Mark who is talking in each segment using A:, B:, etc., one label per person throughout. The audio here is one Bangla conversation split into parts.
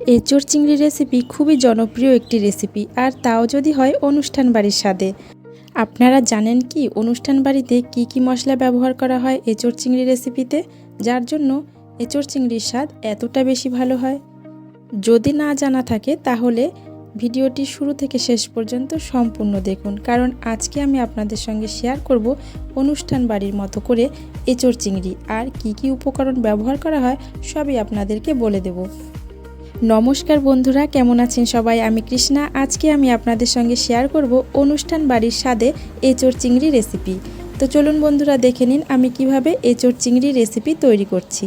A: এঁচোড় চিংড়ি রেসিপি খুবই জনপ্রিয় একটি রেসিপি, আর তাও যদি হয় অনুষ্ঠান বাড়ির স্বাদে। আপনারা জানেন কি অনুষ্ঠান বাড়িতে কি কি মশলা ব্যবহার করা হয় এঁচোড় চিংড়ি রেসিপিতে, যার জন্য এঁচোড় চিংড়ির স্বাদ এতটা বেশি ভালো হয়? যদি না জানা থাকে তাহলে ভিডিওটি শুরু থেকে শেষ পর্যন্ত সম্পূর্ণ দেখুন, কারণ আজকে আমি আপনাদের সঙ্গে শেয়ার করব অনুষ্ঠান বাড়ির মতো করে এঁচোড় চিংড়ি, আর কি কি উপকরণ ব্যবহার করা হয় সবই আপনাদেরকে বলে দেব। নমস্কার বন্ধুরা, কেমন আছেন সবাই? আমি কৃষ্ণা। আজকে আমি আপনাদের সঙ্গে শেয়ার করব অনুষ্ঠান বাড়ির স্বাদে এঁচোড় চিংড়ি রেসিপি। তো চলুন বন্ধুরা, দেখে নিন আমি কিভাবে এঁচোড় চিংড়ি রেসিপি তৈরি করছি।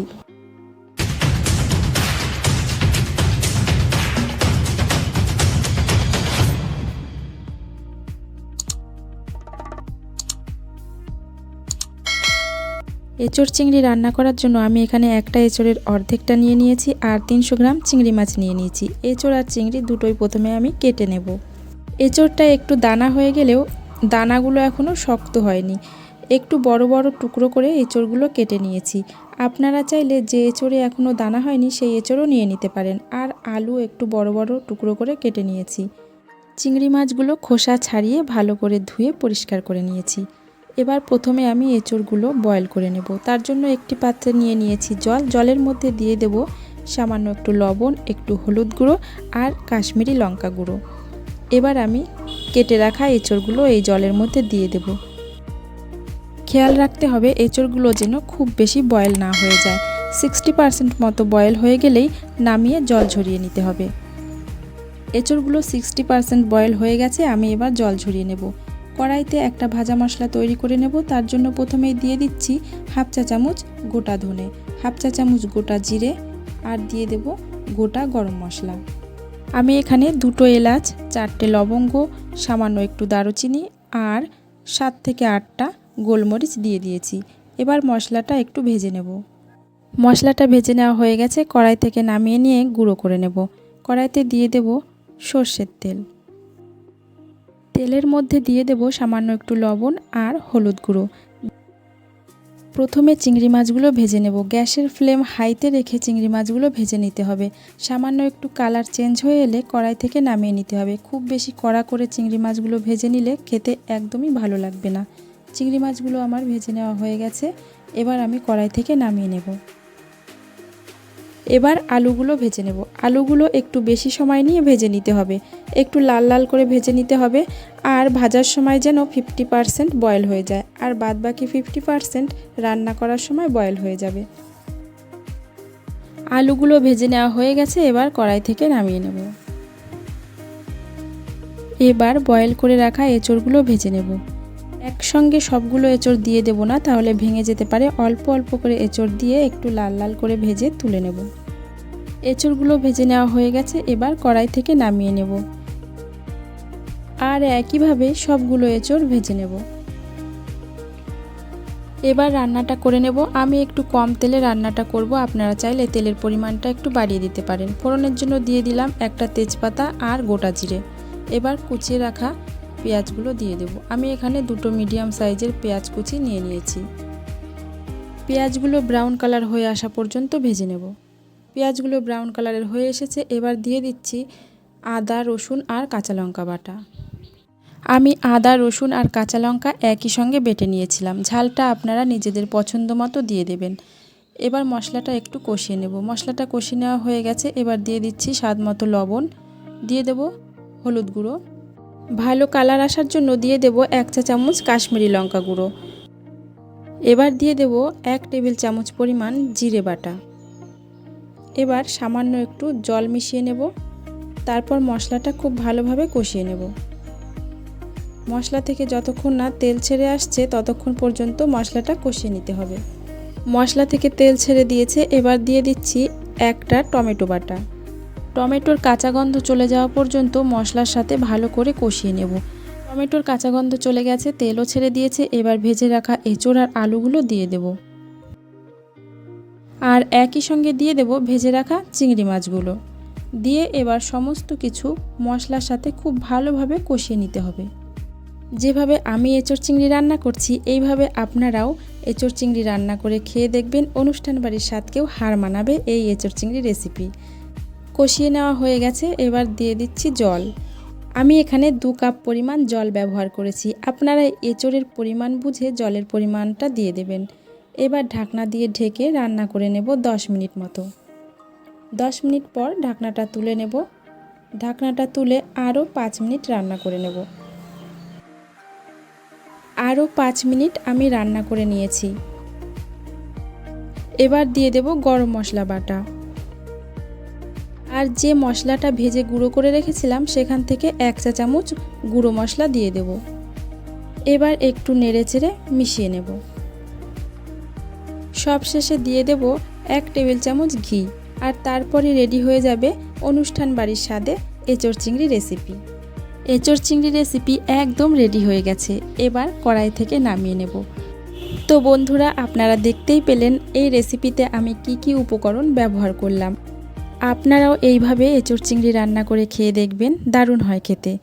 A: এঁচোড় চিংড়ি রান্না করার জন্য আমি এখানে একটা এঁচোড়ের অর্ধেকটা নিয়ে নিয়েছি, আর 300 গ্রাম চিংড়ি মাছ নিয়ে নিয়েছি। এঁচোড় আর চিংড়ি দুটোই প্রথমে আমি কেটে নেব। এঁচোড়টা একটু দানা হয়ে গেলেও দানাগুলো এখনও শক্ত হয়নি। একটু বড় বড় টুকরো করে এঁচোড়গুলো কেটে নিয়েছি। আপনারা চাইলে যে এঁচোড়ে এখনও দানা হয়নি সেই এঁচোড়ও নিয়ে নিতে পারেন। আর আলু একটু বড় বড় টুকরো করে কেটে নিয়েছি। চিংড়ি মাছগুলো খোসা ছাড়িয়ে ভালো করে ধুয়ে পরিষ্কার করে নিয়েছি। এবার প্রথমে আমি এঁচোড়গুলো বয়েল করে নেব। তার জন্য একটি পাত্রে নিয়ে নিয়েছি জল। জলের মধ্যে দিয়ে দেব সামান্য একটু লবণ, একটু হলুদ গুঁড়ো আর কাশ্মীরি লঙ্কা গুঁড়ো। এবার আমি কেটে রাখা এঁচোড়গুলো এই জলের মধ্যে দিয়ে দেব। খেয়াল রাখতে হবে এঁচোড়গুলো যেন খুব বেশি বয়েল না হয়ে যায়। 60% মতো বয়েল হয়ে গেলেই নামিয়ে জল ঝরিয়ে নিতে হবে। এঁচোড়গুলো 60% বয়েল হয়ে গেছে, আমি এবার জল ঝরিয়ে নেব। কড়াইতে একটা ভাজা মশলা তৈরি করে নেব। তার জন্য প্রথমেই দিয়ে দিচ্ছি হাফ চা চামচ গোটা ধনে, হাফ চা চামচ গোটা জিরে, আর দিয়ে দেব গোটা গরম মশলা। আমি এখানে 2টো এলাচ, 4টে লবঙ্গ, সামান্য একটু দারুচিনি আর 7 থেকে 8টা গোলমরিচ দিয়ে দিয়েছি। এবার মশলাটা একটু ভেজে নেব। মশলাটা ভেজে নেওয়া হয়ে গেছে, কড়াই থেকে নামিয়ে নিয়ে গুঁড়ো করে নেব। কড়াইতে দিয়ে দেব সর্ষের তেল। তেলের মধ্যে দিয়ে দেব সামান্য একটু লবণ আর হলুদ গুঁড়ো। প্রথমে চিংড়ি মাছগুলো ভেজে নেব। গ্যাসের ফ্লেম হাইতে রেখে চিংড়ি মাছগুলো ভেজে নিতে হবে। সামান্য একটু কালার চেঞ্জ হয়ে এলে কড়াই থেকে নামিয়ে নিতে হবে। খুব বেশি কড়া করে চিংড়ি মাছগুলো ভেজে নিলে খেতে একদমই ভালো লাগবে না। চিংড়ি মাছগুলো আমার ভেজে নেওয়া হয়ে গেছে। এবার আমি কড়াই থেকে নামিয়ে নেব। এবার আলুগুলো ভেজে নেব। আলুগুলো একটু বেশি সময় নিয়ে ভেজে নিতে হবে। একটু লাল লাল করে ভেজে নিতে হবে। আর ভাজার সময় যেন 50% বয়েল হয়ে যায়, আর বাদবাকি 50% রান্না করার সময় বয়েল হয়ে যাবে। আলুগুলো ভেজে নেওয়া হয়ে গেছে, এবার কড়াই থেকে নামিয়ে নেব। এবার বয়েল করে রাখা এঁচোড়গুলো ভেজে নেব। একসঙ্গে সবগুলো এঁচোড় দিয়ে দেব না, তাহলে ভেঙে যেতে পারে। অল্প অল্প করে এঁচোড় দিয়ে একটু লাল লাল করে ভেজে তুলে নেব। এঁচোড়গুলো ভেজে নেওয়া হয়ে গেছে, এবার কড়াই থেকে নামিয়ে নেব। আর একইভাবে সবগুলো এঁচোড় ভেজে নেব। এবার রান্নাটা করে নেব। আমি একটু কম তেলে রান্নাটা করব। আপনারা চাইলে তেলের পরিমাণটা একটু বাড়িয়ে দিতে পারেন। ফোড়নের জন্য দিয়ে দিলাম একটা তেজপাতা আর গোটা জিরে। এবার কুচিয়ে রাখা পেঁয়াজগুলো দিয়ে দেব। আমি এখানে 2টো মিডিয়াম সাইজের পেঁয়াজ কুচি নিয়ে নিয়েছি। পেঁয়াজগুলো ব্রাউন কালার হয়ে আসা পর্যন্ত ভেজে নেব। পেঁয়াজগুলো ব্রাউন কালারের হয়ে এসেছে, এবার দিয়ে দিচ্ছি আদা, রসুন আর কাঁচা লঙ্কা বাটা। আমি আদা, রসুন আর কাঁচা লঙ্কা একই সঙ্গে বেটে নিয়েছিলাম। ঝালটা আপনারা নিজেদের পছন্দ মতো দিয়ে দেবেন। এবার মশলাটা একটু কষিয়ে নেব। মশলাটা কষিয়ে নেওয়া হয়ে গেছে, এবার দিয়ে দিচ্ছি স্বাদ মতো লবণ, দিয়ে দেব হলুদ গুঁড়ো। ভালো কালার আসার জন্য দিয়ে দেব 1 চা চামচ কাশ্মীরি লঙ্কা গুঁড়ো। এবার দিয়ে দেব 1 টেবিল চামচ পরিমাণ জিরে বাটা। এবার সামান্য একটু জল মিশিয়ে নেব। তারপর মশলাটা খুব ভালোভাবে কষিয়ে নেব। মশলা থেকে যতক্ষণ না তেল ছেড়ে আসছে ততক্ষণ পর্যন্ত মশলাটা কষিয়ে নিতে হবে। মশলা থেকে তেল ছেড়ে দিয়েছে, এবার দিয়ে দিচ্ছি একটা টমেটো বাটা। টমেটোর কাঁচা গন্ধ চলে যাওয়া পর্যন্ত মশলার সাথে ভালো করে কষিয়ে নেব। টমেটোর কাঁচা গন্ধ চলে গেছে, তেলও ছেড়ে দিয়েছে। এবার ভেজে রাখা এঁচোড় আর আলুগুলো দিয়ে দেব। আর একই সঙ্গে দিয়ে দেব ভেজে রাখা চিংড়ি মাছগুলো। দিয়ে এবার সমস্ত কিছু মশলার সাথে খুব ভালোভাবে কষিয়ে নিতে হবে। যেভাবে আমি এঁচোড় চিংড়ি রান্না করছি এইভাবে আপনারাও এঁচোড় চিংড়ি রান্না করে খেয়ে দেখবেন। অনুষ্ঠান বাড়ির স্বাদকেও হার মানাবে এই এঁচোড় চিংড়ি রেসিপি। কষিয়ে নেওয়া হয়ে গেছে, এবার দিয়ে দিচ্ছি জল। আমি এখানে 2 কাপ পরিমাণ জল ব্যবহার করেছি। আপনারা এঁচোড়ের পরিমাণ বুঝে জলের পরিমাণটা দিয়ে দেবেন। এবার ঢাকনা দিয়ে ঢেকে রান্না করে নেব 10 মিনিট মতো। 10 মিনিট পর ঢাকনাটা তুলে নেব। ঢাকনাটা তুলে আরও 5 মিনিট রান্না করে নেব। আরও 5 মিনিট আমি রান্না করে নিয়েছি। এবার দিয়ে দেব গরম মশলা বাটা। আর যে মশলাটা ভেজে গুঁড়ো করে রেখেছিলাম সেখান থেকে 1 চা চামচ গুঁড়ো মশলা দিয়ে দেব। এবার একটু নেড়েচেড়ে মিশিয়ে নেব। সবশেষে দিয়ে দেব 1 টেবিল চামচ ঘি। আর তারপরে রেডি হয়ে যাবে অনুষ্ঠান বাড়ির স্বাদে এঁচোড় চিংড়ি রেসিপি। এঁচোড় চিংড়ি রেসিপি একদম রেডি হয়ে গেছে। এবার কড়াই থেকে নামিয়ে নেব। তো বন্ধুরা, আপনারা দেখতেই পেলেন এই রেসিপিতে আমি কি উপকরণ ব্যবহার করলাম। আপনারাও এইভাবে এঁচোড় চিংড়ি রান্না করে খেয়ে দেখবেন, দারুণ হয় খেতে।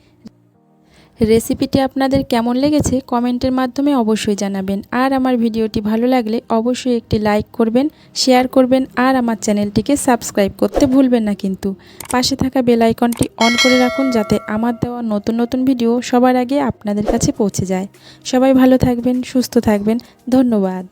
A: রেসিপিটি আপনাদের কেমন লেগেছে কমেন্টের মাধ্যমে অবশ্যই জানাবেন। আর আমার ভিডিওটি ভালো লাগলে অবশ্যই একটি লাইক করবেন, শেয়ার করবেন আর আমার চ্যানেলটিকে সাবস্ক্রাইব করতে ভুলবেন না কিন্তু। পাশে থাকা বেল আইকনটি অন করে রাখুন যাতে আমার দেওয়া নতুন ভিডিও সবার আগে আপনাদের কাছে পৌঁছে যায়। সবাই ভালো থাকবেন, সুস্থ থাকবেন। ধন্যবাদ।